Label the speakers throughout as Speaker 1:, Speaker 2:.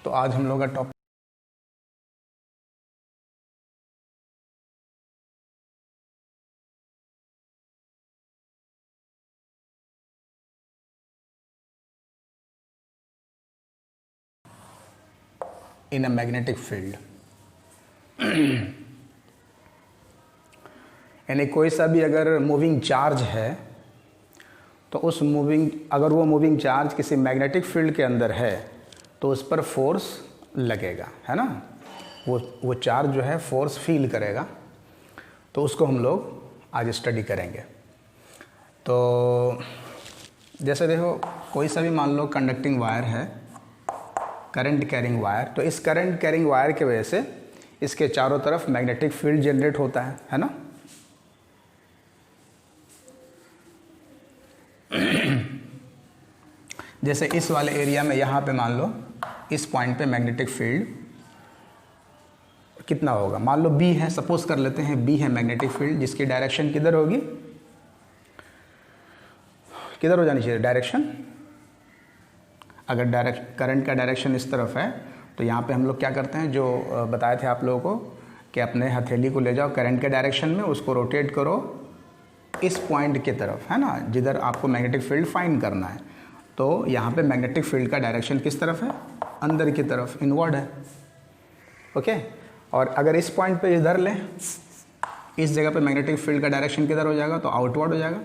Speaker 1: तो आज हम लोग का topic in a magnetic field, यानी कोई सा भी अगर मूविंग चार्ज है तो उस अगर वो मूविंग चार्ज किसी मैग्नेटिक फील्ड के अंदर है तो उस पर फोर्स लगेगा, है ना। वो चार्ज जो है फोर्स फील करेगा, तो उसको हम लोग आज स्टडी करेंगे। तो जैसे देखो, कोई सा भी मान लो कंडक्टिंग वायर है, करंट कैरिंग वायर, तो इस करंट कैरिंग वायर की वजह से इसके चारों तरफ मैग्नेटिक फील्ड जनरेट होता है ना। जैसे इस वाले एरिया में यहाँ पे मान लो इस पॉइंट पे मैग्नेटिक फील्ड कितना होगा, मान लो B है, सपोज कर लेते हैं B है मैग्नेटिक फील्ड, जिसकी डायरेक्शन किधर होगी, किधर हो जानी चाहिए डायरेक्शन। अगर करंट का डायरेक्शन इस तरफ है तो यहाँ पे हम लोग क्या करते हैं, जो बताए थे आप लोगों को कि अपने हथेली को ले जाओ करंट के डायरेक्शन में, उसको रोटेट करो इस पॉइंट की तरफ, है ना, जिधर आपको मैग्नेटिक फील्ड फाइंड करना है। तो यहाँ पे मैग्नेटिक फील्ड का डायरेक्शन किस तरफ है, अंदर की तरफ, इनवर्ड है। ओके, और अगर इस पॉइंट पे इधर लें, इस जगह पे मैग्नेटिक फील्ड का डायरेक्शन किधर हो जाएगा, तो आउटवर्ड हो जाएगा।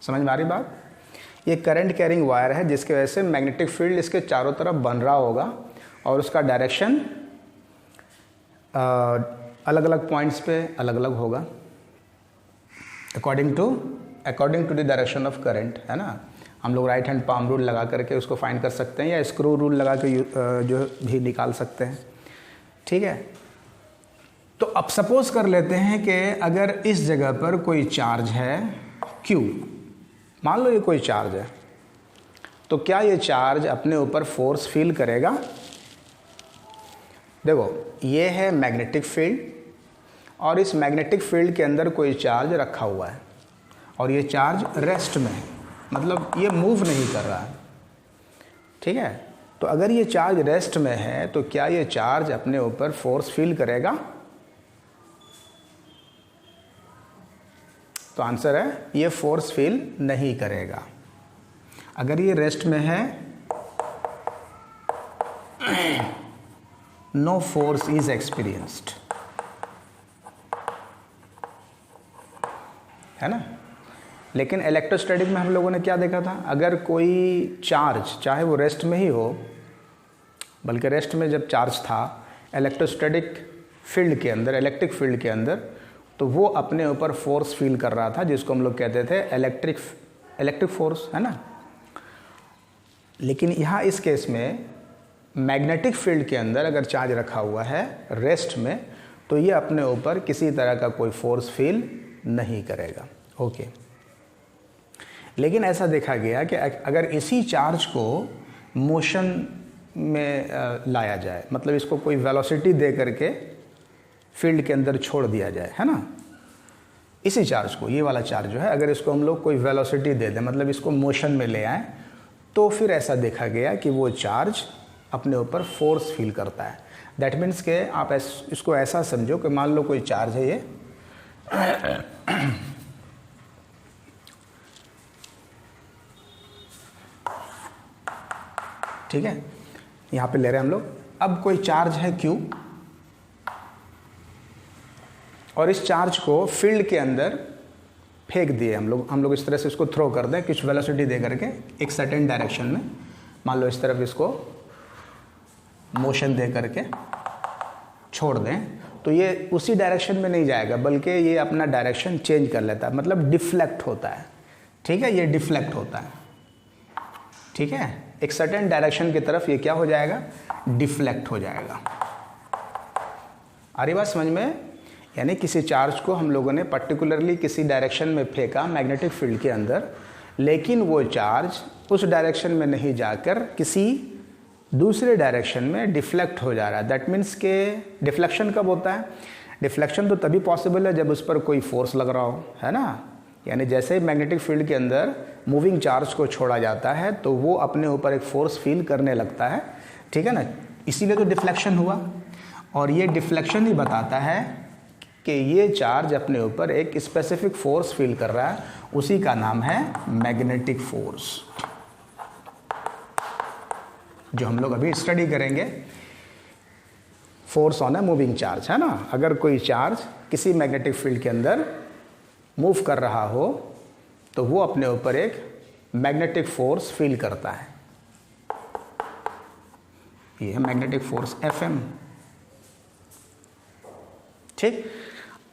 Speaker 1: समझ में आ रही बात। ये करंट कैरिंग वायर है जिसकी वजह से मैग्नेटिक फील्ड इसके चारों तरफ बन रहा होगा और उसका डायरेक्शन अलग अलग पॉइंट्स पे अलग अलग होगा, according to the direction of current, है ना। हम लोग राइट हैंड पाम रूल लगा करके उसको फाइंड कर सकते हैं या स्क्रू रूल लगा के जो भी निकाल सकते हैं, ठीक है। तो अब सपोज कर लेते हैं कि अगर इस जगह पर कोई चार्ज है Q, मान लो ये कोई चार्ज है, तो क्या ये चार्ज अपने ऊपर फोर्स फील करेगा। देखो, ये है मैग्नेटिक फील्ड और इस मैग्नेटिक फील्ड के अंदर कोई चार्ज रखा हुआ है और ये चार्ज रेस्ट में है, मतलब ये मूव नहीं कर रहा है, ठीक है। तो अगर ये चार्ज रेस्ट में है तो क्या ये चार्ज अपने ऊपर फोर्स फील करेगा। तो आंसर है ये फोर्स फील नहीं करेगा। अगर ये रेस्ट में है, नो फोर्स इज एक्सपीरियंस्ड, है ना। लेकिन इलेक्ट्रोस्टैटिक में हम लोगों ने क्या देखा था, अगर कोई चार्ज चाहे वो रेस्ट में ही हो, बल्कि रेस्ट में जब चार्ज था इलेक्ट्रोस्टैटिक फील्ड के अंदर, इलेक्ट्रिक फील्ड के अंदर, तो वो अपने ऊपर फोर्स फील कर रहा था जिसको हम लोग कहते थे इलेक्ट्रिक फोर्स, है ना। लेकिन यहाँ इस केस में मैग्नेटिक फील्ड के अंदर अगर चार्ज रखा हुआ है रेस्ट में, तो ये अपने ऊपर किसी तरह का कोई फोर्स फील नहीं करेगा। ओके, लेकिन ऐसा देखा गया कि अगर इसी चार्ज को मोशन में लाया जाए, मतलब इसको कोई वेलोसिटी दे करके फील्ड के अंदर छोड़ दिया जाए, है ना, इसी चार्ज को, ये वाला चार्ज जो है, अगर इसको हम लोग कोई वेलोसिटी दे दें, मतलब इसको मोशन में ले आए, तो फिर ऐसा देखा गया कि वो चार्ज अपने ऊपर फोर्स फील करता है। दैट मीन्स के आप इसको ऐसा समझो कि मान लो कोई चार्ज है ये ठीक है, यहाँ पे ले रहे हैं हम लोग। अब कोई चार्ज है Q और इस चार्ज को फील्ड के अंदर फेंक दिए हम लोग इस तरह से इसको थ्रो कर दें कुछ वेलोसिटी दे करके एक सर्टेन डायरेक्शन में, मान लो इस तरफ इसको मोशन दे करके छोड़ दें, तो ये उसी डायरेक्शन में नहीं जाएगा बल्कि ये अपना डायरेक्शन चेंज कर लेता है, मतलब डिफ्लेक्ट होता है, ठीक है, ये डिफ्लेक्ट होता है, ठीक है, एक सर्टेन डायरेक्शन की तरफ ये क्या हो जाएगा, डिफ्लेक्ट हो जाएगा। आ रही बात समझ में। यानी किसी चार्ज को हम लोगों ने पर्टिकुलरली किसी डायरेक्शन में फेंका मैग्नेटिक फील्ड के अंदर, लेकिन वो चार्ज उस डायरेक्शन में नहीं जाकर किसी दूसरे डायरेक्शन में डिफ्लेक्ट हो जा रहा है। दैट मीन्स के डिफ्लेक्शन कब होता है, डिफ्लेक्शन तो तभी पॉसिबल है जब उस पर कोई फोर्स लग रहा हो, है ना। यानी जैसे ही मैग्नेटिक फील्ड के अंदर मूविंग चार्ज को छोड़ा जाता है तो वो अपने ऊपर एक फोर्स फील करने लगता है, ठीक है ना। इसीलिए तो डिफ्लेक्शन हुआ, और ये डिफ्लेक्शन ही बताता है कि ये चार्ज अपने ऊपर एक स्पेसिफिक फोर्स फील कर रहा है, उसी का नाम है मैग्नेटिक फोर्स, जो हम लोग अभी स्टडी करेंगे। Force on a moving charge, है ना। अगर कोई चार्ज किसी मैग्नेटिक फील्ड के अंदर मूव कर रहा हो तो वो अपने ऊपर एक मैग्नेटिक फोर्स फील करता है। ये है मैग्नेटिक फोर्स Fm, ठीक।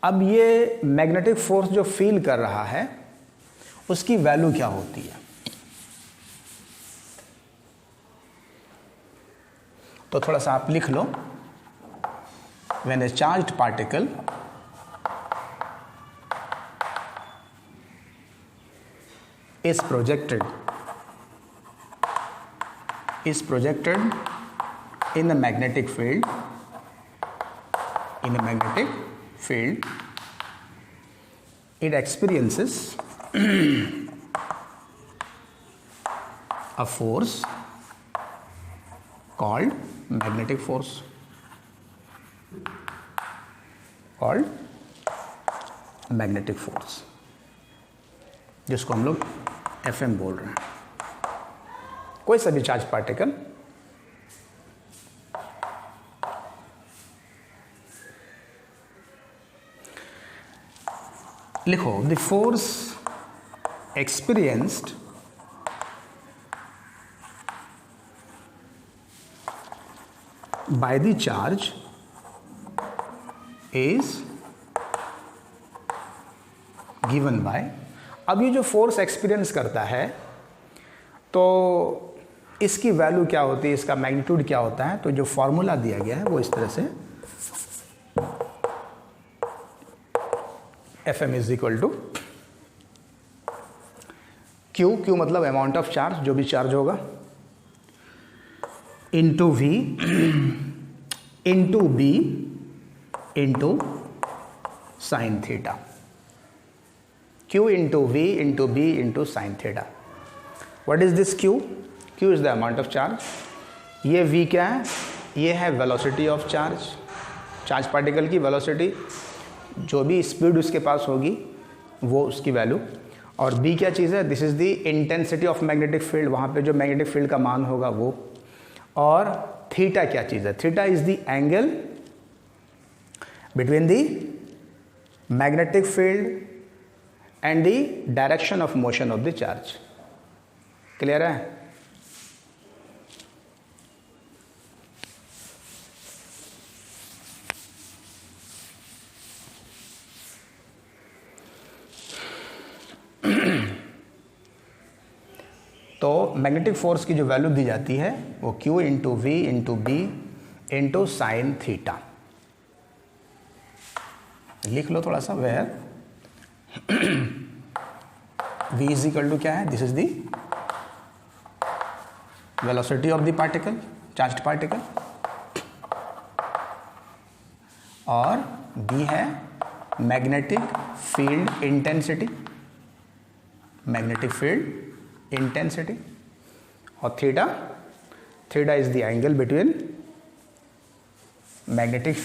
Speaker 1: अब ये मैग्नेटिक फोर्स जो फील कर रहा है उसकी वैल्यू क्या होती है? तो थोड़ा सा आप लिख लो। When a charged particle is projected in a magnetic field, it experiences a force called magnetic force, जिसको हम लोग Fm बोल रहे हैं। कोई सा भी चार्ज पार्टिकल लिखो, the force experienced by the charge is given by. अब ये जो फोर्स एक्सपीरियंस करता है तो इसकी वैल्यू क्या होती है, इसका मैग्नीट्यूड क्या होता है? तो जो फॉर्मूला दिया गया है वो इस तरह से, Fm is equal to Q मतलब अमाउंट ऑफ चार्ज, जो भी चार्ज होगा, into V into B into sine theta. Q into V into B into sin theta. What is this Q? Q is the amount of charge. ये V क्या है? ये है velocity of charge, charge particle की velocity, जो भी speed उसके पास होगी वो उसकी वैल्यू। और B क्या चीज़ है? This is the intensity of magnetic field, वहाँ पे जो मैग्नेटिक फील्ड का मान होगा वो। और थीटा क्या चीज़ है? Theta is the angle between the magnetic field and the direction of motion of the charge. Clear है? तो मैग्नेटिक फोर्स की जो वैल्यू दी जाती है वो Q into V into B into sine theta. लिख लो थोड़ा सा, where V is equal to क्या है? This is the velocity of the particle, charged particle, और B है मैग्नेटिक फील्ड इंटेंसिटी, और theta is the angle between magnetic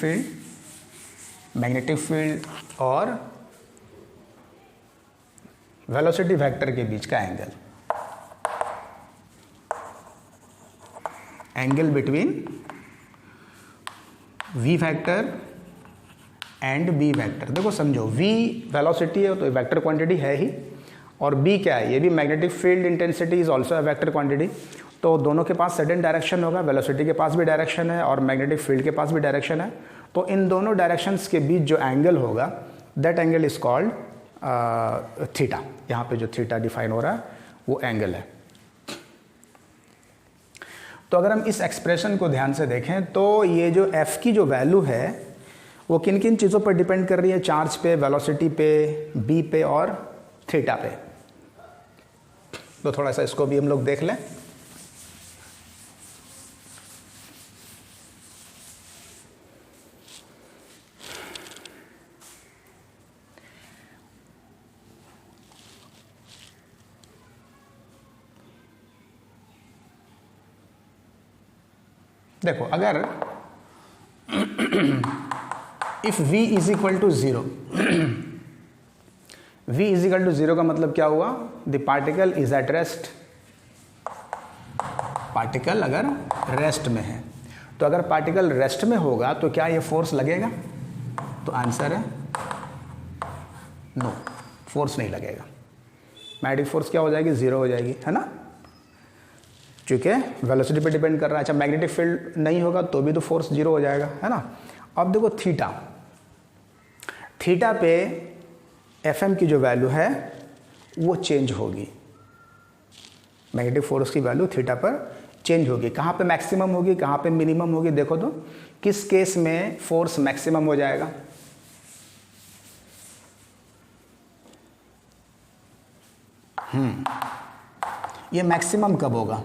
Speaker 1: field और वेलोसिटी वेक्टर के बीच का angle between V vector and B vector. देखो समझो, V वेलोसिटी है तो वेक्टर क्वांटिटी है ही, और B क्या है? ये भी magnetic field intensity is also a vector quantity. तो दोनों के पास सर्टेन डायरेक्शन होगा, वेलोसिटी के पास भी डायरेक्शन है और मैग्नेटिक फील्ड के पास भी डायरेक्शन है। तो इन दोनों डायरेक्शंस के बीच जो एंगल होगा, that angle is called theta. यहाँ पे जो थीटा डिफाइन हो रहा है वो एंगल है। तो अगर हम इस एक्सप्रेशन को ध्यान से देखें तो ये जो F की जो वैल्यू है वो किन किन चीज़ों पर डिपेंड कर रही है? चार्ज पे, वेलोसिटी पे, B पे और थीटा पे। तो थोड़ा सा इसको भी हम लोग देख लें। देखो अगर if v is equal to 0, v is equal to 0 का मतलब क्या हुआ, the particle is at rest. Particle अगर रेस्ट में है, तो अगर पार्टिकल रेस्ट में होगा तो क्या ये फोर्स लगेगा, तो आंसर है नो, फोर्स नहीं लगेगा। मैग्नेटिक फोर्स क्या हो जाएगी, 0 हो जाएगी, है ना, क्योंकि वेलोसिटी पे डिपेंड कर रहा है। अच्छा मैग्नेटिक फील्ड नहीं होगा तो भी तो फोर्स 0 हो जाएगा, है ना। अब देखो थीटा, थीटा पे एफएम की जो वैल्यू है वो चेंज होगी, मैग्नेटिक फोर्स की वैल्यू थीटा पर चेंज होगी। कहाँ पे मैक्सिमम होगी, कहाँ पे मिनिमम होगी, देखो तो किस केस में फोर्स मैक्सिमम हो जाएगा, ये मैक्सिमम कब होगा,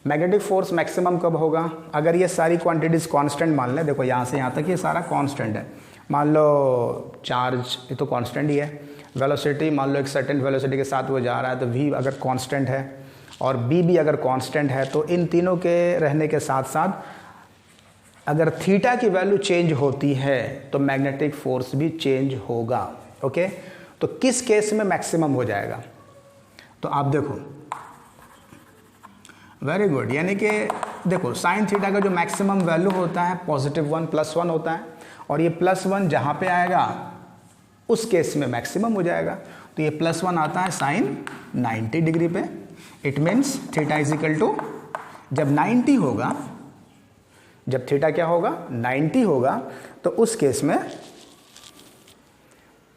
Speaker 1: मैग्नेटिक फोर्स मैक्सिमम कब होगा, अगर ये सारी क्वांटिटीज कांस्टेंट मान लें। देखो यहाँ से यहाँ तक ये सारा कांस्टेंट है, मान लो चार्ज ये तो कांस्टेंट ही है, वेलोसिटी मान लो एक सर्टेन वेलोसिटी के साथ वो जा रहा है, तो v अगर कांस्टेंट है और b भी अगर कांस्टेंट है, तो इन तीनों के रहने के साथ साथ अगर थीटा की वैल्यू चेंज होती है तो मैग्नेटिक फोर्स भी चेंज होगा। ओके, तो किस केस में मैक्सिमम हो जाएगा, तो आप देखो, वेरी गुड, यानी कि देखो साइन थीटा का जो मैक्सिमम वैल्यू होता है +1 +1 होता है, और ये +1 जहाँ पे आएगा उस केस में मैक्सिमम हो जाएगा। तो ये +1 आता है साइन 90 डिग्री पे, it means theta is equal to, जब 90 होगा, जब थीटा क्या होगा 90 होगा, तो उस केस में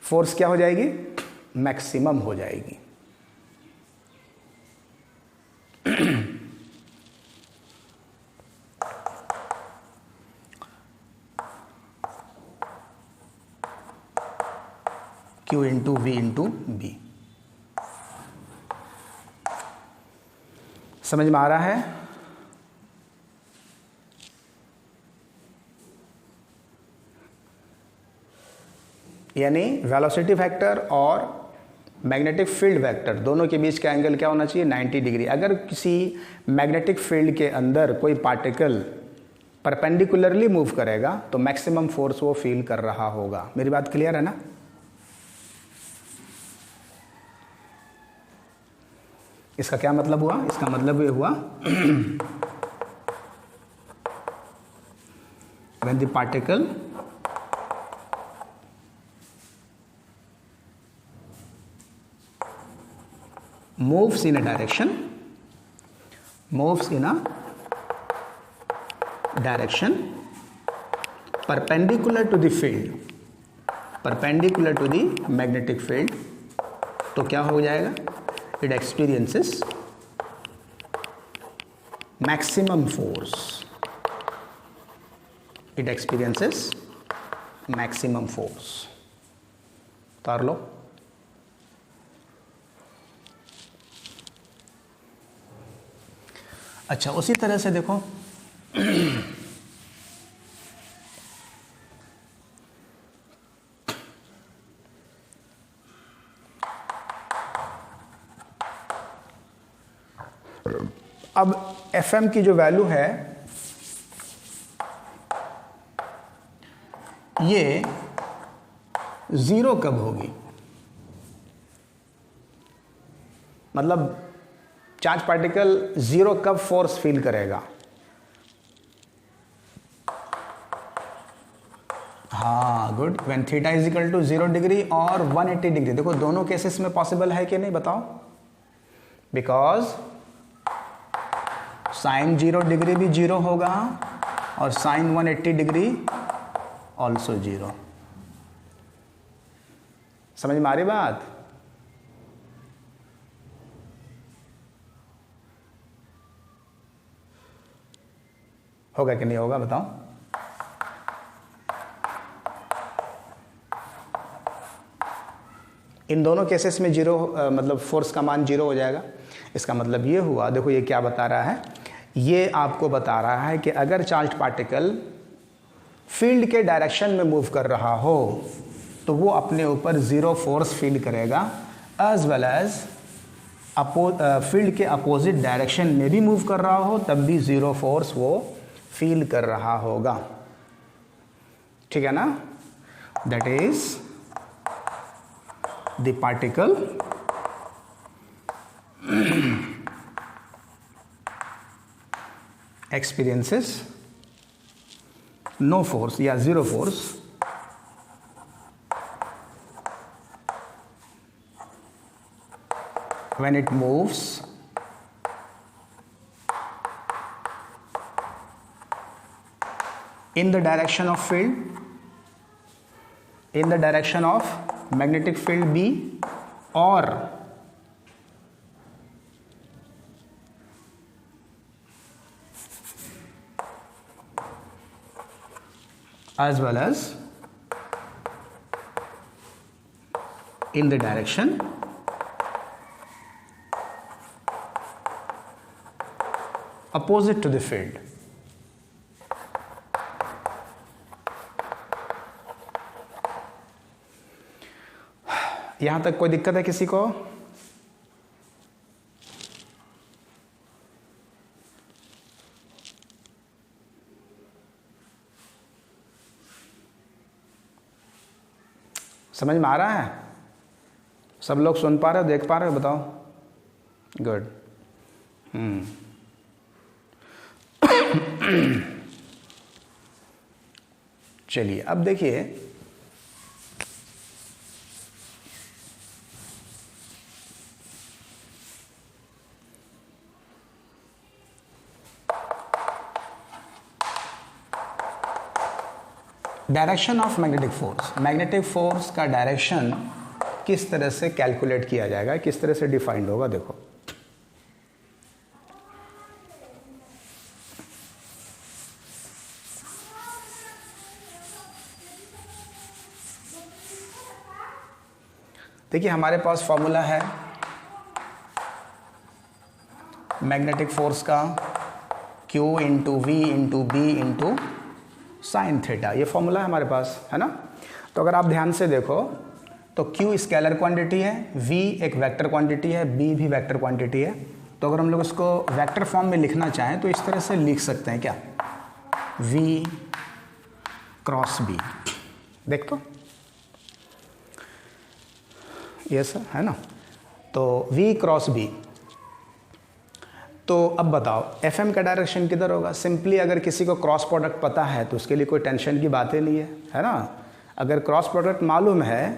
Speaker 1: फोर्स क्या हो जाएगी, मैक्सिमम हो जाएगी। Q into V into B, समझ में आ रहा है। यानी वेलोसिटी वेक्टर और मैग्नेटिक फील्ड वेक्टर दोनों के बीच का एंगल क्या होना चाहिए, 90 डिग्री। अगर किसी मैग्नेटिक फील्ड के अंदर कोई पार्टिकल परपेंडिकुलरली मूव करेगा तो मैक्सिमम फोर्स वो फील कर रहा होगा। मेरी बात क्लियर है ना। इसका क्या मतलब हुआ, इसका मतलब ये हुआ when the particle moves in a direction, perpendicular to the field, perpendicular to the magnetic field, तो क्या हो जाएगा, it experiences maximum force, it experiences maximum force। उतार लो। अच्छा उसी तरह से देखो अब Fm की जो वैल्यू है ये 0 कब होगी, मतलब चार्ज पार्टिकल 0 कब फोर्स फील करेगा। हाँ good, when theta is equal to 0 degree और 180 डिग्री। देखो दोनों केसेस में पॉसिबल है कि नहीं बताओ, बिकॉज साइन 0 डिग्री भी 0 होगा और साइन 180 डिग्री ऑल्सो 0। समझ में आ रही बात। होगा कि नहीं होगा बताओ। इन दोनों केसेस में 0 मतलब फोर्स का मान 0 हो जाएगा। इसका मतलब ये हुआ, देखो ये क्या बता रहा है, ये आपको बता रहा है कि अगर चार्ज पार्टिकल फील्ड के डायरेक्शन में मूव कर रहा हो तो वो अपने ऊपर 0 फोर्स फील करेगा, एज वेल एज फील्ड के अपोजिट डायरेक्शन में भी मूव कर रहा हो तब भी ज़ीरो फोर्स वो फील कर रहा होगा, ठीक है ना। That is the particle experiences no force या zero force when it moves in the direction of field, in the direction of magnetic field B, or as well as in the direction opposite to the field. यहां तक कोई दिक्कत है किसी को? समझ में आ रहा है? सब लोग सुन पा रहे हो, देख पा रहे हो? बताओ। गुड। चलिए अब देखिए, direction of magnetic force. Magnetic force का डायरेक्शन किस तरह से कैलकुलेट किया जाएगा, किस तरह से डिफाइंड होगा? देखो, देखिए हमारे पास फॉर्मूला है मैग्नेटिक फोर्स का, Q into V into B into sine theta. ये फॉर्मूला है हमारे पास, है ना। तो अगर आप ध्यान से देखो तो Q स्केलर क्वांटिटी है, V एक वेक्टर क्वांटिटी है, B भी वेक्टर क्वांटिटी है। तो अगर हम लोग इसको वेक्टर फॉर्म में लिखना चाहें तो इस तरह से लिख सकते हैं क्या, V क्रॉस B। देख तो ये सर है ना। तो V क्रॉस B। तो अब बताओ FM का डायरेक्शन किधर होगा? सिंपली अगर किसी को क्रॉस प्रोडक्ट पता है तो उसके लिए कोई टेंशन की बात ही नहीं है ना। अगर क्रॉस प्रोडक्ट मालूम है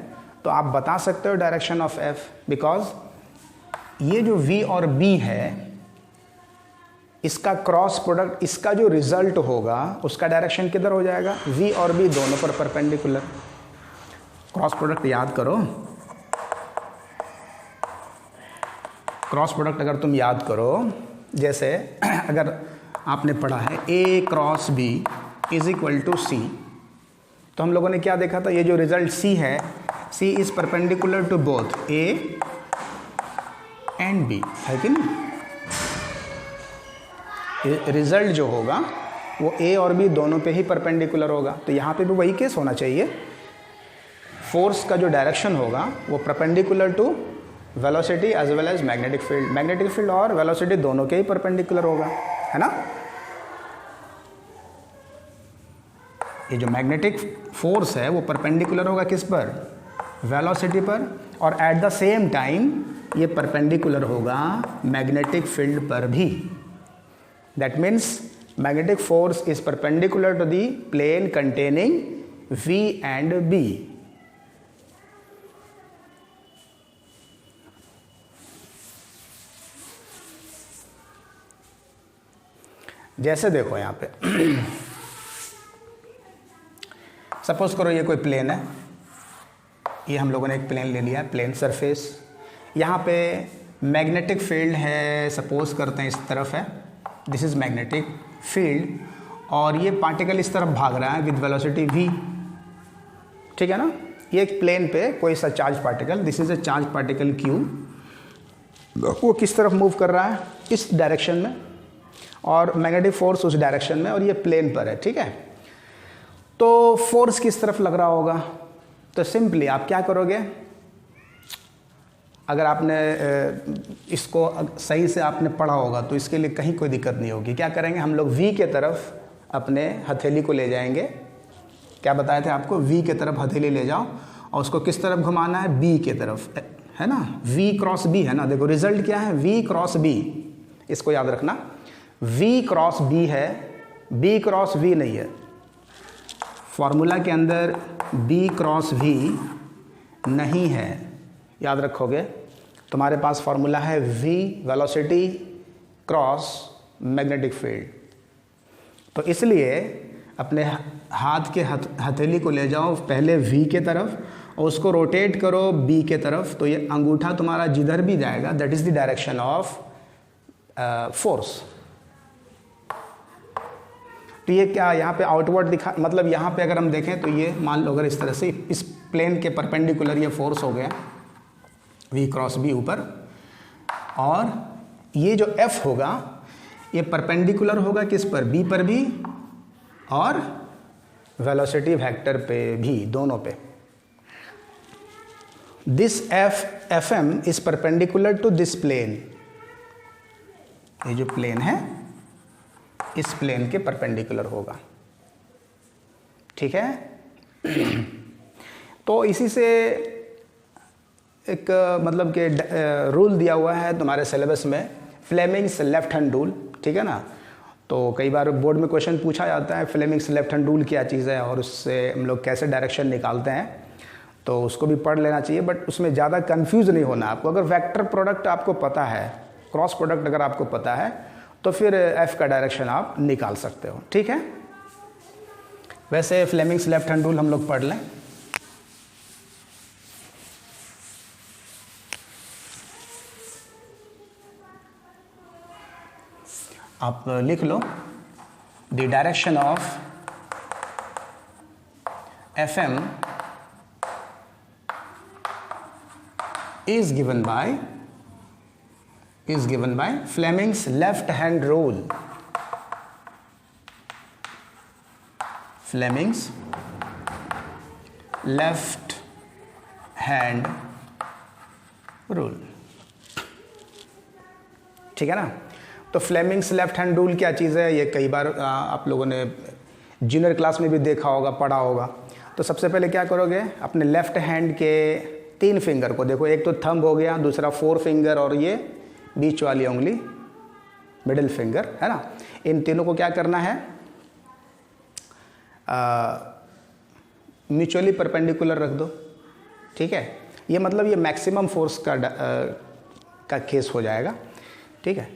Speaker 1: तो आप बता सकते हो डायरेक्शन ऑफ F, बिकॉज ये जो V और B है इसका क्रॉस प्रोडक्ट, इसका जो रिजल्ट होगा उसका डायरेक्शन किधर हो जाएगा? V और B दोनों पर परपेंडिकुलर। क्रॉस प्रोडक्ट याद करो, क्रॉस प्रोडक्ट अगर तुम याद करो, जैसे अगर आपने पढ़ा है A cross B is equal to C, तो हम लोगों ने क्या देखा था? ये जो रिजल्ट C है, C is perpendicular to both A and B, है कि नहीं? रिजल्ट जो होगा वो A और B दोनों पे ही परपेंडिकुलर होगा। तो यहाँ पे भी वही केस होना चाहिए। फोर्स का जो डायरेक्शन होगा वो perpendicular to velocity as well as magnetic field. Magnetic field और वेलोसिटी दोनों के ही परपेंडिकुलर होगा, है ना। ये जो मैग्नेटिक फोर्स है वो परपेंडिकुलर होगा किस पर? वेलोसिटी पर। और एट द सेम टाइम ये परपेंडिकुलर होगा मैग्नेटिक फील्ड पर भी। That means magnetic force is perpendicular to the plane containing V and B। जैसे देखो यहाँ पे सपोज करो ये कोई प्लेन है, ये हम लोगों ने एक प्लेन ले लिया है, प्लेन सरफेस। यहाँ पे मैग्नेटिक फील्ड है, सपोज करते हैं इस तरफ है, दिस इज़ मैग्नेटिक फील्ड, और ये पार्टिकल इस तरफ भाग रहा है विद वेलोसिटी v, ठीक है ना। ये एक प्लेन पे कोई सा charge particle, this is a charge particle Q, वो किस तरफ मूव कर रहा है? इस डायरेक्शन में, और मैग्नेटिक फोर्स उस डायरेक्शन में, और ये प्लेन पर है, ठीक है। तो फोर्स किस तरफ लग रहा होगा? तो सिंपली आप क्या करोगे, अगर आपने इसको सही से आपने पढ़ा होगा तो इसके लिए कहीं कोई दिक्कत नहीं होगी। क्या करेंगे हम लोग, वी के तरफ अपने हथेली को ले जाएंगे। क्या बताए थे आपको, वी के तरफ हथेली ले जाओ और उसको किस तरफ घुमाना है, बी के तरफ, है ना, वी क्रॉस बी, है ना। देखो रिजल्ट क्या है, वी क्रॉस बी, इसको याद रखना, वी क्रॉस बी है, बी क्रॉस वी नहीं है। फॉर्मूला के अंदर बी क्रॉस वी नहीं है, याद रखोगे। तुम्हारे पास फॉर्मूला है V velocity cross magnetic field. तो इसलिए अपने हाथ के हथेली को ले जाओ पहले वी के तरफ और उसको रोटेट करो बी के तरफ, तो ये अंगूठा तुम्हारा जिधर भी जाएगा that is the direction of force. तो ये क्या यहाँ पे आउटवर्ड दिखा, मतलब यहाँ पे अगर हम देखें तो ये मान लो अगर इस तरह से इस प्लेन के परपेंडिकुलर ये फोर्स हो गया वी क्रॉस बी ऊपर, और ये जो एफ होगा ये परपेंडिकुलर होगा किस पर, बी पर भी और वेलोसिटी वेक्टर पे भी, दोनों पे। This F M is perpendicular to this plane, ये जो प्लेन है इस प्लेन के परपेंडिकुलर होगा, ठीक है। तो इसी से एक मतलब कि रूल दिया हुआ है तुम्हारे सिलेबस में, फ्लेमिंग्स लेफ्ट हैंड रूल, ठीक है ना। तो कई बार बोर्ड में क्वेश्चन पूछा जाता है फ्लेमिंग्स लेफ्ट हैंड रूल क्या चीज़ है और उससे हम लोग कैसे डायरेक्शन निकालते हैं, तो उसको भी पढ़ लेना चाहिए, बट उसमें ज़्यादा कंफ्यूज नहीं होना आपको। अगर वेक्टर प्रोडक्ट आपको पता है, क्रॉस प्रोडक्ट अगर आपको पता है, तो फिर एफ का डायरेक्शन आप निकाल सकते हो, ठीक है। वैसे फ्लेमिंग्स लेफ्ट हैंड रूल हम लोग पढ़ लें। आप लिख लो, the direction of F M is given by Fleming's left hand rule. Fleming's left hand rule, ठीक है ना। तो फ्लेमिंग्स लेफ्ट हैंड रूल क्या चीज़ है, ये कई बार आप लोगों ने जूनियर क्लास में भी देखा होगा, पढ़ा होगा। तो सबसे पहले क्या करोगे, अपने लेफ्ट हैंड के 3 फिंगर को देखो, एक तो थंब हो गया, दूसरा 4 फिंगर और ये बीच वाली उंगली मिडिल फिंगर, है ना। इन तीनों को क्या करना है, म्यूचुअली परपेंडिकुलर रख दो, ठीक है। ये मतलब ये मैक्सिमम फोर्स का केस हो जाएगा, ठीक है।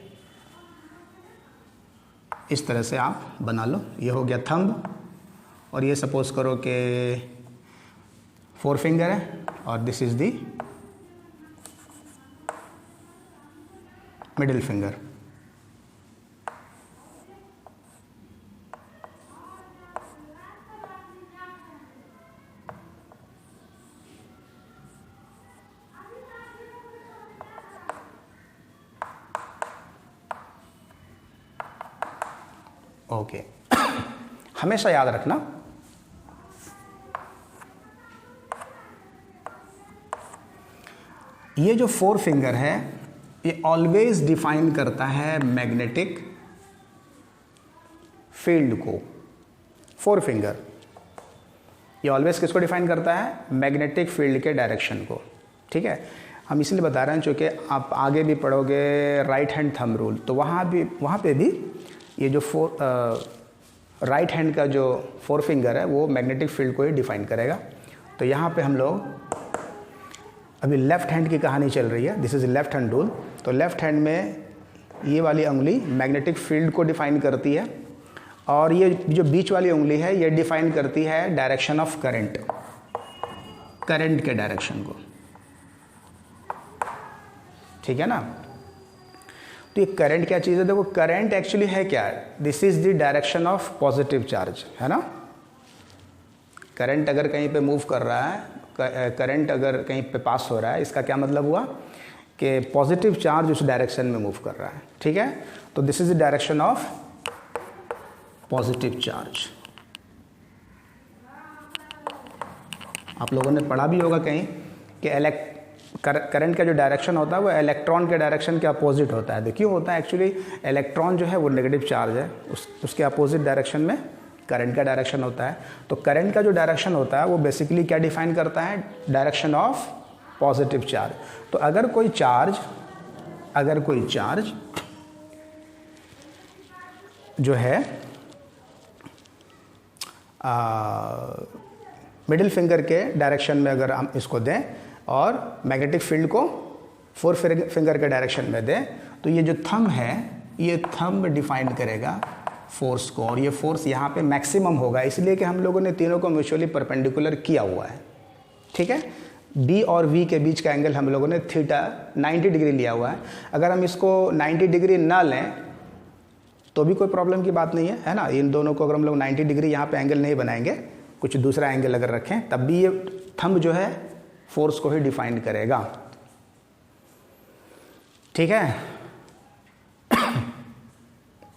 Speaker 1: इस तरह से आप बना लो, ये हो गया थंब और ये सपोज करो कि 4 फिंगर है और this is the middle finger. Okay, हमेशा याद रखना ये जो 4 फिंगर है ये ऑलवेज डिफाइन करता है मैग्नेटिक फील्ड को। 4 फिंगर ये ऑलवेज किसको डिफाइन करता है, मैग्नेटिक फील्ड के डायरेक्शन को, ठीक है। हम इसलिए बता रहे हैं क्योंकि आप आगे भी पढ़ोगे राइट हैंड थंब रूल, तो वहाँ पे भी ये जो राइट हैंड का जो 4 फिंगर है वो मैग्नेटिक फील्ड को ही डिफाइन करेगा। तो यहाँ पे हम लोग अभी लेफ़्ट हैंड की कहानी चल रही है, this is left hand rule. तो लेफ़्ट हैंड में ये वाली उंगली मैग्नेटिक फील्ड को डिफाइन करती है और ये जो बीच वाली उंगली है ये डिफाइन करती है डायरेक्शन ऑफ करंट के डायरेक्शन को, ठीक है ना। तो ये करंट क्या चीज़ है, देखो करंट एक्चुअली है क्या, this is the direction of positive charge, है ना। करंट अगर कहीं पे मूव कर रहा है, करंट अगर कहीं पे पास हो रहा है, इसका क्या मतलब हुआ कि पॉजिटिव चार्ज उस डायरेक्शन में मूव कर रहा है, ठीक है। तो this is the direction of positive charge. आप लोगों ने पढ़ा भी होगा कहीं कि करंट का जो डायरेक्शन होता है वो इलेक्ट्रॉन के डायरेक्शन के अपोजिट होता है। तो क्यों होता है? एक्चुअली इलेक्ट्रॉन जो है वो नेगेटिव चार्ज है, उसके अपोजिट डायरेक्शन में करंट का डायरेक्शन होता है। तो करंट का जो डायरेक्शन होता है वो बेसिकली क्या डिफाइन करता है? Direction of positive charge. तो अगर कोई चार्ज जो है मिडिल फिंगर के डायरेक्शन में अगर हम इसको दें और मैग्नेटिक फील्ड को फोर फिंगर के डायरेक्शन में दें, तो ये जो थंब है ये थंब डिफाइन करेगा फोर्स को, और ये फोर्स यहाँ पे मैक्सिमम होगा, इसलिए कि हम लोगों ने तीनों को म्यूचुअली परपेंडिकुलर किया हुआ है। ठीक है, बी और वी के बीच का एंगल हम लोगों ने थीटा 90 डिग्री लिया हुआ है। अगर हम इसको 90 डिग्री ना लें तो भी कोई प्रॉब्लम की बात नहीं है ना। इन दोनों को अगर हम लोग 90 डिग्री यहाँ पे एंगल नहीं बनाएंगे, कुछ दूसरा एंगल अगर रखें, तब भी ये थंब जो है फोर्स को ही डिफाइन करेगा। ठीक है,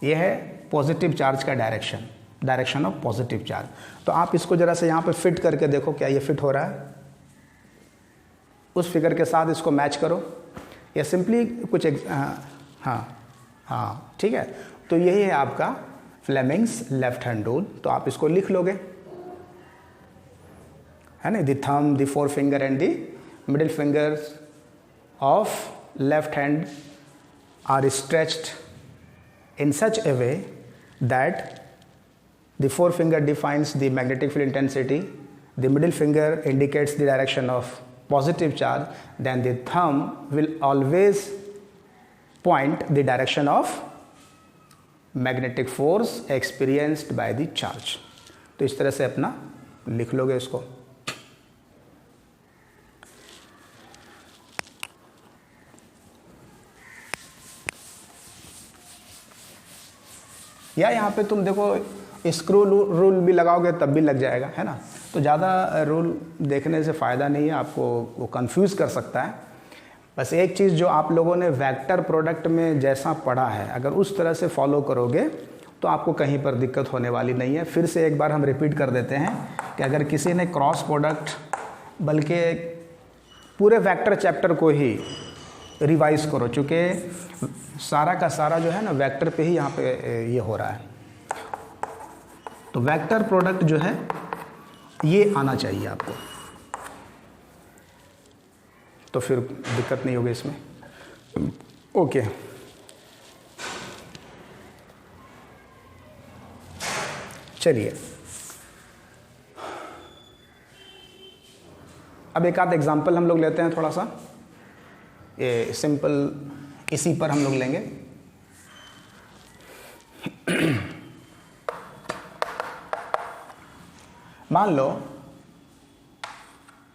Speaker 1: यह है पॉजिटिव चार्ज का डायरेक्शन ऑफ पॉजिटिव चार्ज। तो आप इसको ज़रा से यहाँ पे फिट करके देखो, क्या ये फिट हो रहा है? उस फिगर के साथ इसको मैच करो, या सिंपली कुछ हाँ ठीक है। तो यही है आपका फ्लेमिंग्स लेफ्ट हैंड रूल। तो आप इसको लिख लोगे, है ना। The thumb, the forefinger and the middle fingers of left hand are stretched in such a way that the forefinger defines the magnetic field intensity, the middle finger indicates the direction of positive charge, then the thumb will always point the direction of magnetic force experienced by the charge. तो इस तरह से अपना लिख लोगे इसको। या यहाँ पे तुम देखो स्क्रू रूल भी लगाओगे तब भी लग जाएगा, है ना। तो ज़्यादा रूल देखने से फ़ायदा नहीं है, आपको वो कंफ्यूज कर सकता है। बस एक चीज़ जो आप लोगों ने वेक्टर प्रोडक्ट में जैसा पढ़ा है, अगर उस तरह से फॉलो करोगे तो आपको कहीं पर दिक्कत होने वाली नहीं है। फिर से एक बार हम रिपीट कर देते हैं कि अगर किसी ने क्रॉस प्रोडक्ट, बल्कि पूरे वेक्टर चैप्टर को ही रिवाइज करो, चूँकि सारा का सारा जो है ना वेक्टर पे ही यहाँ पे ये हो रहा है। तो वेक्टर प्रोडक्ट जो है ये आना चाहिए आपको, तो फिर दिक्कत नहीं होगी इसमें। ओके, चलिए अब एक आध एग्जांपल हम लोग लेते हैं, थोड़ा सा ये सिंपल इसी पर हम लोग लेंगे। मान लो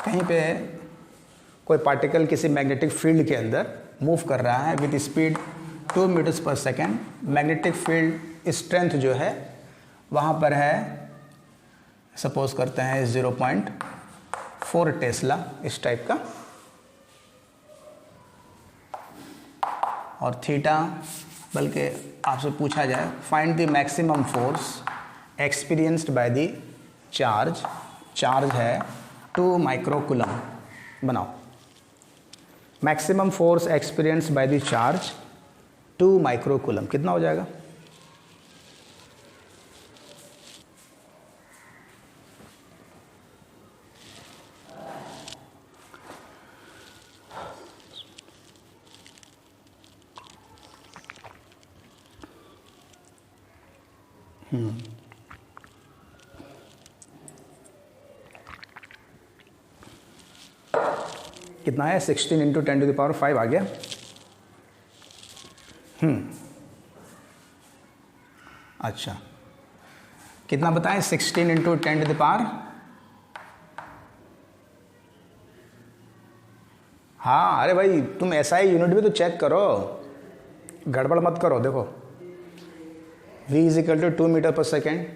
Speaker 1: कहीं पे कोई पार्टिकल किसी मैग्नेटिक फील्ड के अंदर मूव कर रहा है विद स्पीड 2 मीटर्स पर सेकेंड। मैग्नेटिक फील्ड स्ट्रेंथ जो है वहाँ पर है, सपोज करते हैं 0.4 टेस्ला, इस टाइप का, और थीटा, बल्कि आपसे पूछा जाए find the maximum force experienced by the charge है 2 माइक्रोकूलम। बनाओ, maximum force experienced by the charge 2 microcoulomb, कितना हो जाएगा? कितना है? 16 × 10⁵ आ गया। अच्छा, कितना बताएं? 16 × 10⁻। हाँ, अरे भाई तुम ऐसा ही यूनिट भी तो चेक करो, गड़बड़ मत करो। देखो V = 2 मीटर पर सेकेंड,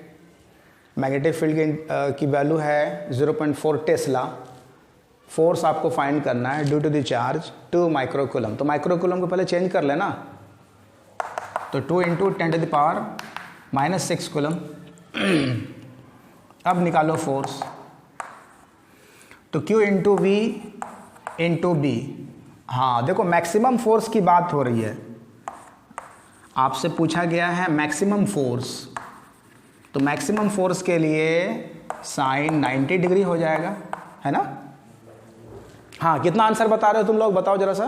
Speaker 1: मैग्नेटिक फील्ड की वैल्यू है 0.4 टेस्ला, फोर्स आपको फाइंड करना है due to the charge 2 microcoulomb. तो माइक्रोकूलम को पहले चेंज कर लेना, तो 2 × 10⁻⁻6 कूलम। अब निकालो फोर्स, तो Q × V इंटू बी। हाँ देखो मैक्सिमम फोर्स की बात हो रही है, आपसे पूछा गया है मैक्सिमम फोर्स, तो मैक्सिमम फोर्स के लिए साइन 90 डिग्री हो जाएगा, है ना। हाँ कितना आंसर बता रहे हो तुम लोग, बताओ जरा सा।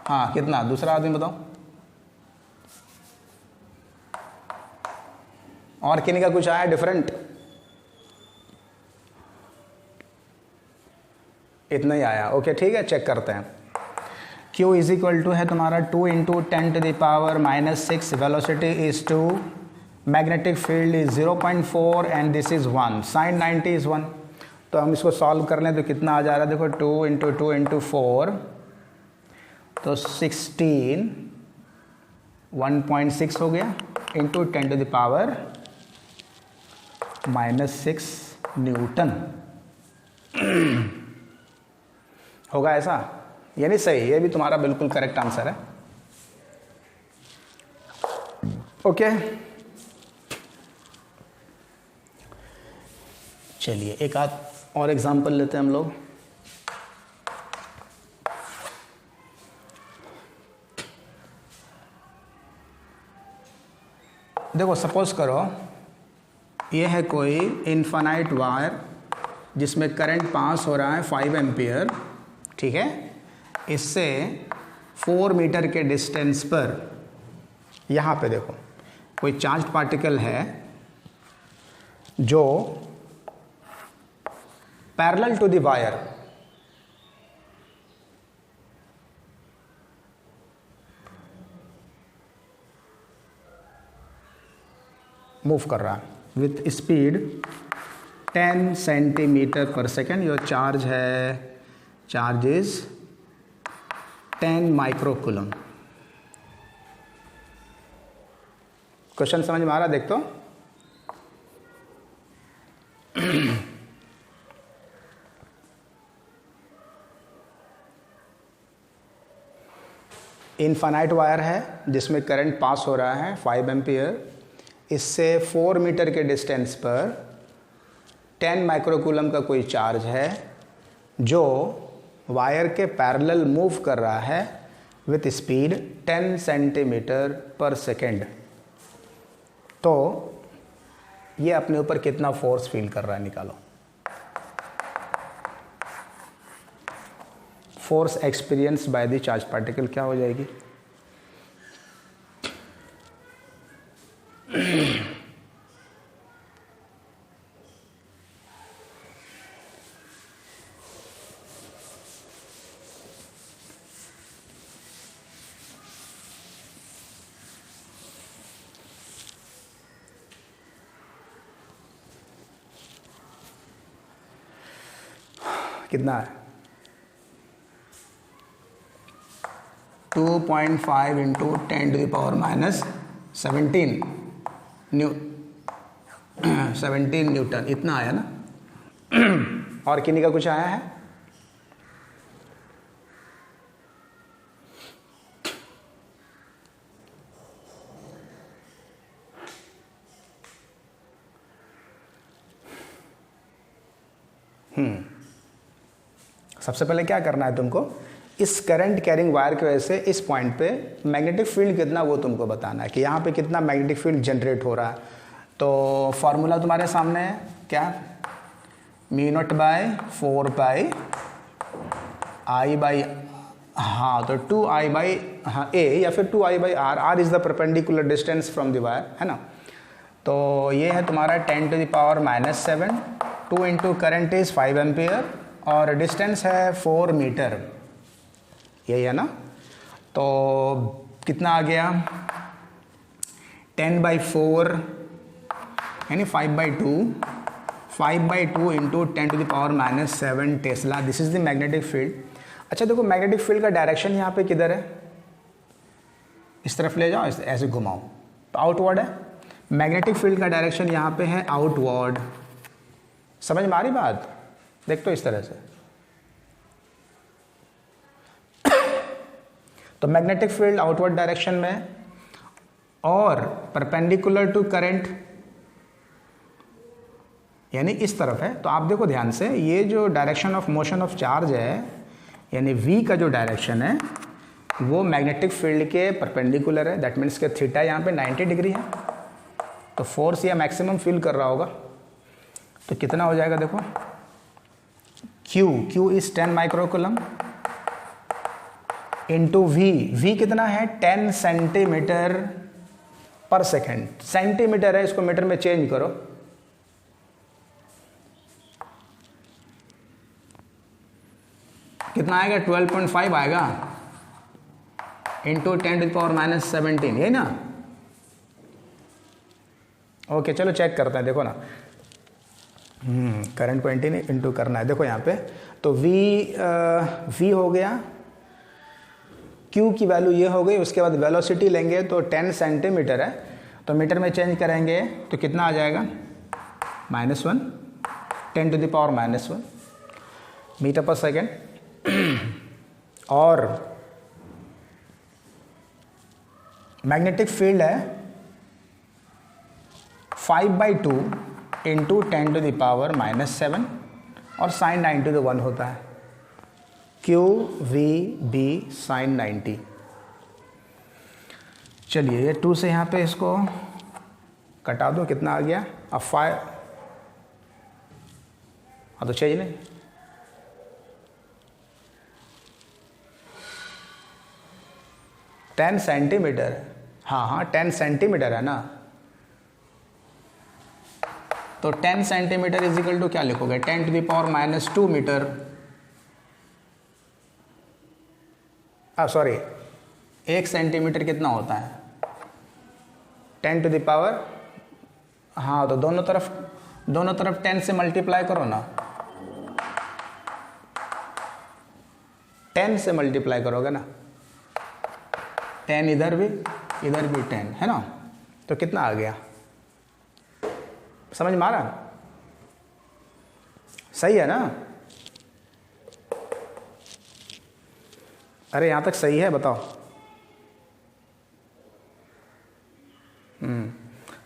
Speaker 1: हाँ कितना, दूसरा आदमी बताओ, और किन्हीं का कुछ आया डिफरेंट? इतना ही आया, ओके ठीक है, चेक करते हैं। Q इज इक्वल टू है तुम्हारा 2 into 10⁻⁻�6, velocity is 2, magnetic field is 0.4 and this is 1, sine 90 is 1। तो हम इसको सॉल्व कर लें तो कितना आ जा रहा है, देखो 2 इंटू 2 इंटू 4 तो 16, 1.6 हो गया, इंटू 10⁻⁻6 न्यूटन होगा ऐसा, यानी सही, ये भी तुम्हारा बिल्कुल करेक्ट आंसर है। ओके चलिए एक आध और एग्जांपल लेते हैं हम लोग। देखो सपोज करो ये है कोई इनफाइनाइट वायर जिसमें करंट पास हो रहा है 5 एम्पियर, ठीक है। इससे 4 मीटर के डिस्टेंस पर यहाँ पे देखो कोई चार्ज पार्टिकल है जो parallel to the wire move कर रहा है विथ स्पीड 10 सेंटीमीटर पर सेकेंड। योर चार्ज है, चार्ज इज 10 माइक्रोकूलम। क्वेश्चन समझ में आ रहा, देख तो। इनफाइनाइट वायर है जिसमें करंट पास हो रहा है 5 एम्पियर, इससे 4 मीटर के डिस्टेंस पर 10 माइक्रोकूलम का कोई चार्ज है जो वायर के पैरेलल मूव कर रहा है विथ स्पीड 10 सेंटीमीटर पर सेकेंड। तो ये अपने ऊपर कितना फोर्स फील कर रहा है, निकालो। Force experience by the charge particle क्या हो जाएगी? कितना है? 2.5 इंटू 10⁻⁻17 17 न्यूटन, इतना आया ना। और किन्हीं का कुछ आया है? सबसे पहले क्या करना है तुमको, इस करंट कैरिंग वायर की वजह से इस पॉइंट पे मैग्नेटिक फील्ड कितना वो तुमको बताना है कि यहाँ पे कितना मैग्नेटिक फील्ड जनरेट हो रहा है। तो फॉर्मूला तुम्हारे सामने है क्या, μ0/4π I बाई, हाँ तो 2I बाई A या फिर 2I/R, R is the perpendicular distance from the wire, है ना। तो ये है तुम्हारा 10⁻⁷, 2 इंटू करंट इज़ 5 एम्पियर और डिस्टेंस है 4 मीटर, यही है ना। तो कितना आ गया, 10/4 यानी 5/2 into 10⁻⁷ Tesla, this is the magnetic field. अच्छा देखो मैग्नेटिक फील्ड का डायरेक्शन यहाँ पे किधर है, इस तरफ ले जाओ, ऐसे घुमाओ तो आउटवर्ड है। मैग्नेटिक फील्ड का डायरेक्शन यहाँ पे है आउटवर्ड, समझ में आ रही बात, देख तो इस तरह से। तो मैग्नेटिक फील्ड आउटवर्ड डायरेक्शन में और परपेंडिकुलर टू करंट यानी इस तरफ है। तो आप देखो ध्यान से, ये जो direction of motion of charge है, यानी v का जो डायरेक्शन है वो मैग्नेटिक फील्ड के परपेंडिकुलर है। दैट मीन्स के थीटा यहाँ पे 90 डिग्री है। तो फोर्स या मैक्सिमम फील कर रहा होगा। तो कितना हो जाएगा देखो, Q is 10 microcoulomb into v कितना है 10 सेंटीमीटर पर सेकेंड। सेंटीमीटर है, इसको मीटर में चेंज करो। कितना आएगा 12.5 आएगा इंटू 10⁻⁻17, यही ना। ओके चलो चेक करते हैं, देखो ना। करंट को इंटू करना है। देखो यहाँ पे तो v हो गया, q की वैल्यू ये हो गई। उसके बाद वेलोसिटी लेंगे तो 10 सेंटीमीटर है, तो मीटर में चेंज करेंगे तो कितना आ जाएगा -1, 10⁻⁻1 मीटर पर सेकेंड। और मैग्नेटिक फील्ड है 5/2 इंटू 10⁻⁻7 और साइन 90 होता है। QVB sine 90। चलिए ये 2 से यहाँ पे इसको कटा दो, कितना आ गया अब 5। हाँ तो चाहिए नहीं, टेन सेंटीमीटर। हाँ 10 सेंटीमीटर है ना। तो 10 सेंटीमीटर इज इक्वल टू क्या लिखोगे 10⁻⁻2 मीटर। सॉरी 1 सेंटीमीटर कितना होता है 10⁻। हाँ तो दोनों तरफ 10 से मल्टीप्लाई करो ना। 10 से मल्टीप्लाई करोगे ना, 10 इधर भी 10 है ना। तो कितना आ गया, समझ में आ रहा, सही है ना। अरे यहाँ तक सही है बताओ।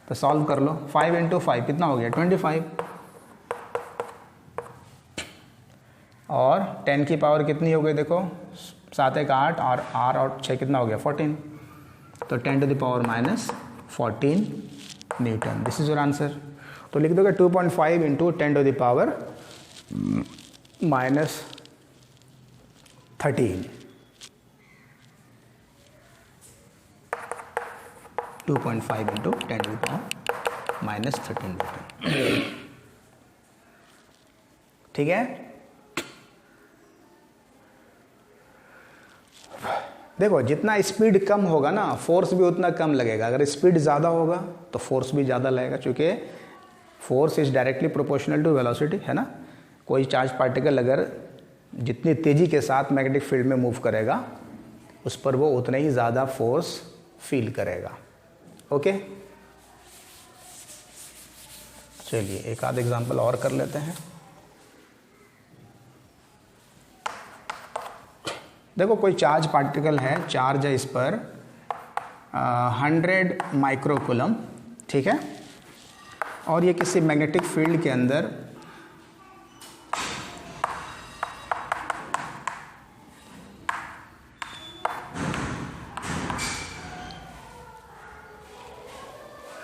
Speaker 1: तो सॉल्व कर लो। 5 × 5 कितना हो गया 25, और 10 की पावर कितनी हो गई देखो 7 × 8 और 8 और 6 कितना हो गया 14। तो 10⁻⁻14 Newton. This is your answer. तो लिख दोगे 2.5 इंटू 10⁻⁻13 2.5 इंटू 10⁻⁻13 न्यूटन। ठीक है। देखो जितना स्पीड कम होगा ना फोर्स भी उतना कम लगेगा। अगर स्पीड ज़्यादा होगा तो फोर्स भी ज़्यादा लगेगा, क्योंकि force is directly proportional to velocity, है ना। कोई चार्ज पार्टिकल अगर जितनी तेज़ी के साथ मैग्नेटिक फील्ड में मूव करेगा उस पर वो उतना ही ज़्यादा फोर्स फील करेगा। ओके चलिए एक आध एग्जांपल और कर लेते हैं। देखो कोई चार्ज पार्टिकल है, चार्ज है इस पर 100 माइक्रोकूलम, ठीक है। और ये किसी मैग्नेटिक फील्ड के अंदर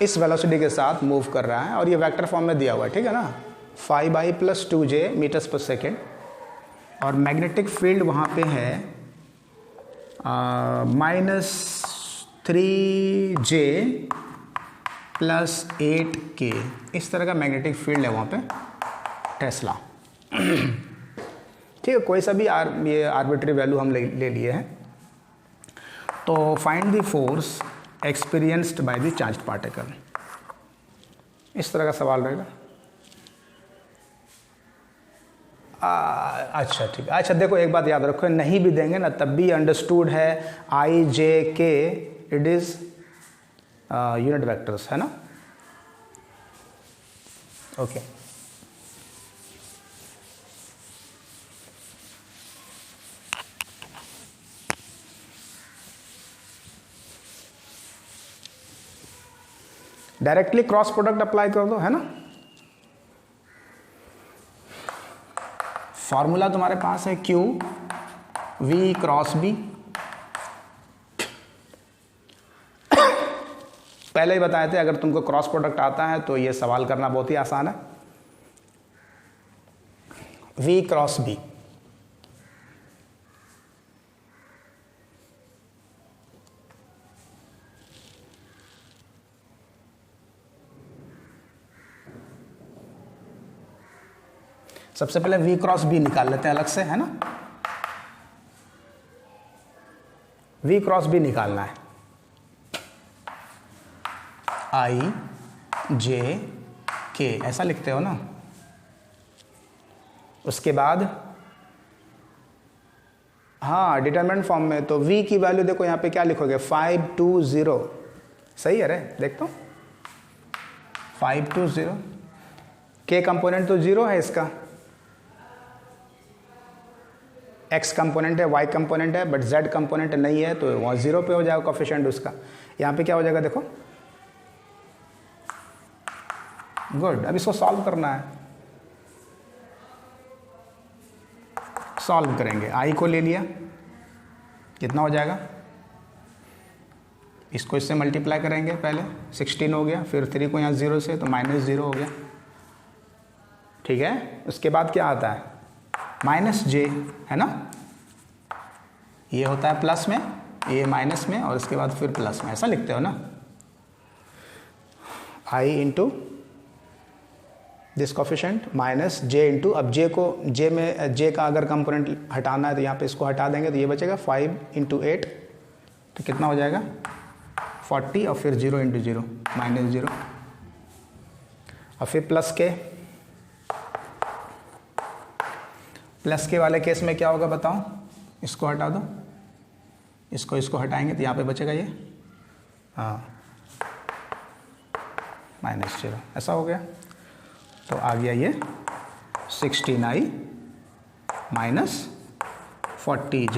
Speaker 1: इस वेलोसिटी के साथ मूव कर रहा है, और ये वेक्टर फॉर्म में दिया हुआ है, ठीक है ना। 5I + 2J मीटर्स पर सेकेंड, और मैग्नेटिक फील्ड वहाँ पे है -3J + 8K। इस तरह का मैग्नेटिक फील्ड है वहाँ पे टेस्ला। ठीक है, कोई सा भी ये आर्बिट्री वैल्यू हम ले लिए हैं। तो find the force experienced by the charge particle, इस तरह का सवाल रहेगा। अच्छा ठीक है। अच्छा देखो एक बात याद रखो, नहीं भी देंगे ना तब भी अंडरस्टूड है IJK it is unit vectors, है ना। Okay directly cross product apply कर दो, है ना। फॉर्मूला तुम्हारे पास है Q V क्रॉस B। पहले ही बताए थे अगर तुमको क्रॉस प्रोडक्ट आता है तो ये सवाल करना बहुत ही आसान है। V क्रॉस B, सबसे पहले V क्रॉस B निकाल लेते हैं अलग से, है ना। V क्रॉस B निकालना है, I J K ऐसा लिखते हो ना। उसके बाद हाँ डिटरमिनेंट फॉर्म में, तो V की वैल्यू देखो यहाँ पे क्या लिखोगे 520, सही है रे, देखता हूँ 520, K कंपोनेंट तो 0 है इसका, X कंपोनेंट है, Y कंपोनेंट है, बट Z कंपोनेंट नहीं है, तो वहाँ 0 पे हो जाएगा कोफिशिएंट उसका। यहाँ पे क्या हो जाएगा देखो, गुड। अब इसको सॉल्व करना है, सॉल्व करेंगे। I को ले लिया, कितना हो जाएगा, इसको इससे मल्टीप्लाई करेंगे, पहले 16 हो गया, फिर 3 को यहाँ 0 से तो -0 हो गया, ठीक है। उसके बाद क्या आता है -j, है ना, ये होता है प्लस में, ये माइनस में, और इसके बाद फिर प्लस में, ऐसा लिखते हो ना। I into this coefficient minus j into, अब j को j का अगर कंपोनेंट हटाना है तो यहाँ पे इसको हटा देंगे, तो ये बचेगा 5 इंटू 8, तो कितना हो जाएगा 40, और फिर 0 इंटू 0 -0, और फिर प्लस के वाले केस में क्या होगा बताओ, इसको हटा दो, इसको हटाएंगे तो यहाँ पे बचेगा ये, हाँ -0, ऐसा हो गया। तो आ गया ये 16i minus 40j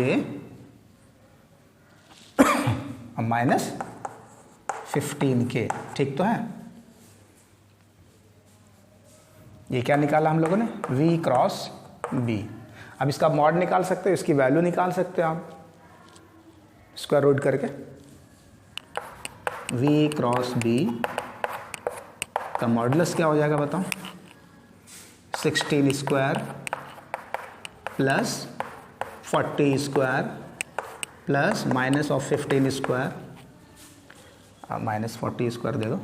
Speaker 1: minus 15k, ठीक तो है। ये क्या निकाला हम लोगों ने, V क्रॉस B। अब इसका मॉड निकाल सकते हो, इसकी वैल्यू निकाल सकते हो आप स्क्वायर रूट करके। V क्रॉस B का मॉडुलस क्या हो जाएगा बताओ, 16 square plus 40 square plus minus of 15 square, -40 square दे दो,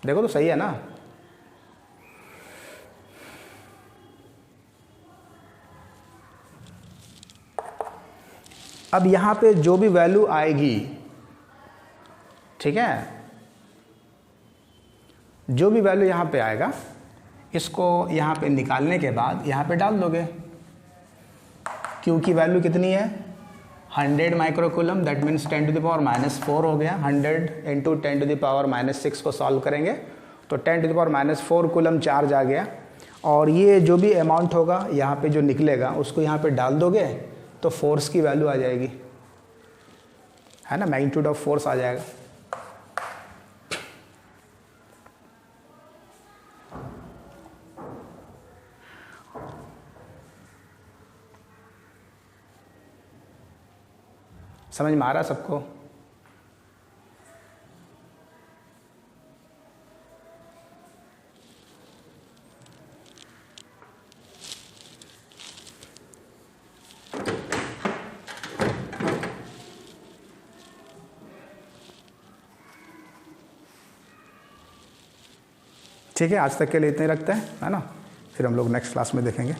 Speaker 1: देखो तो सही है ना। अब यहाँ पे जो भी वैल्यू आएगी, ठीक है, जो भी वैल्यू यहाँ पे आएगा, इसको यहाँ पे निकालने के बाद यहाँ पे डाल दोगे। Q की वैल्यू कितनी है 100 microcoulomb, that means 10 to the power -4 हो गया। 100 इंटू 10 टू द पावर -6 को सॉल्व करेंगे तो 10 to the power -4 coulomb charge आ गया। और ये जो भी अमाउंट होगा यहाँ पे जो निकलेगा उसको यहाँ पे डाल दोगे तो फोर्स की वैल्यू आ जाएगी, है ना, मैग्नीट्यूड ऑफ फोर्स आ जाएगा। समझ में आ रहा सबको? ठीक है, आज तक के लिए इतने ही रखते हैं, है ना, फिर हम लोग नेक्स्ट क्लास में देखेंगे।